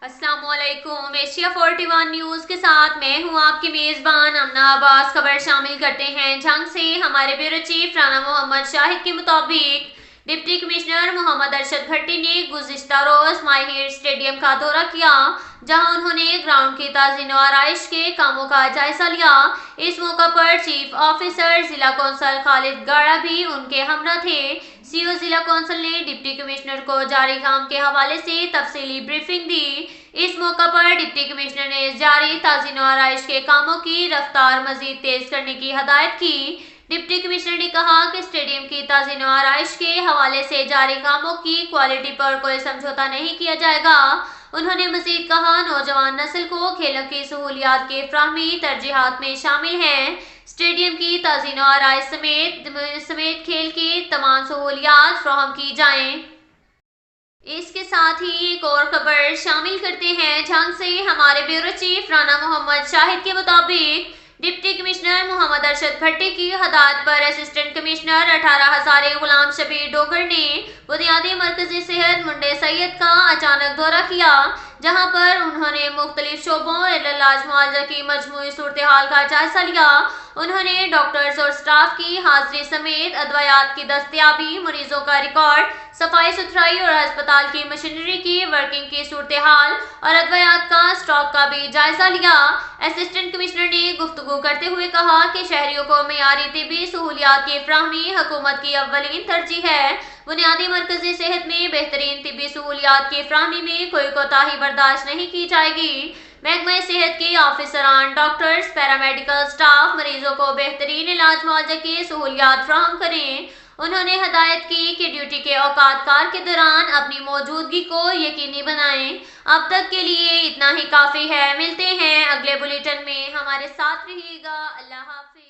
السلام علیکم۔ Asia 41 news کے ساتھ میں ہوں آپ کی میزبان امنا عباس۔ خبر شامل کرتے ہیں جھنگ سے۔ ہمارے بیورو چیف رانا محمد شاہد کے مطابق ڈپٹی کمشنر محمد ارشد بھٹی نے گزشتہ روز مائی ہیر اسٹیڈیم کا دورہ کیا، جہاں انہوں نے گراؤنڈ کی تزئین و آرائش کے کاموں کا جائزہ لیا۔ اس موقع پر چیف آفیسر ضلع کونسل خالد گاڑا بھی ان کے ہمراہ تھے۔ سی او ضلع کونسل نے ڈپٹی کمشنر کو جاری کام کے حوالے سے تفصیلی بریفنگ دی۔ اس موقع پر ڈپٹی کمشنر نے جاری تزئین و آرائش کے کاموں کی رفتار مزید تیز کرنے کی ہدایت کی۔ ڈپٹی کمشنر نے کہا کہ اسٹیڈیم کی تزئین و آرائش کے حوالے سے جاری کاموں کی کوالٹی پر کوئی سمجھوتہ نہیں کیا جائے گا۔ انہوں نے مزید کہا، نوجوان نسل کو کھیلوں کی سہولیات کی فراہمی ترجیحات میں شامل ہے۔ اسٹیڈیم کی تزئین و آرائش سمیت کھیل کی تمام سہولیات فراہم کی جائیں۔ اس کے ساتھ ہی ایک اور خبر شامل کرتے ہیں جھنگ سے۔ ہمارے بیورو چیف رانا محمد شاہد کے مطابق ڈپٹی کمشنر محمد ارشد بھٹی کی ہدایت پر اسسٹنٹ کمشنر 18 ہزارے غلام شبیر ڈوگر نے بنیادی مرکز صحت منڈے سید کا اچانک دورہ کیا، جہاں پر انہوں نے مختلف شعبوں علاج معالجہ کی مجموعی صورتحال کا جائزہ لیا۔ انہوں نے ڈاکٹرز اور سٹاف کی حاضری سمیت ادویات کی دستیابی، مریضوں کا ریکارڈ، صفائی ستھرائی اور ہسپتال کی مشینری کی ورکنگ کی صورتحال اور ادویات کا اسٹاک کا بھی جائزہ لیا۔ اسسٹنٹ کمشنر نے گفتگو کرتے ہوئے کہا کہ شہریوں کو معیاری طبی سہولیات کی فراہمی حکومت کی اولین ترجیح ہے۔ بنیادی مرکزی صحت میں بہترین طبی سہولیات کی فراہمی میں کوئی کوتاہی برداشت نہیں کی جائے گی۔ محکمہ صحت کے آفیسران، ڈاکٹرز، پیرامیڈیکل سٹاف مریضوں کو بہترین علاج معالجہ کی سہولیات فراہم کریں۔ انہوں نے ہدایت کی کہ ڈیوٹی کے اوقات کار کے دوران اپنی موجودگی کو یقینی بنائیں۔ اب تک کے لیے اتنا ہی کافی ہے۔ ملتے ہیں اگلے بلیٹن میں، ہمارے ساتھ رہیے گا۔ اللہ حافظ۔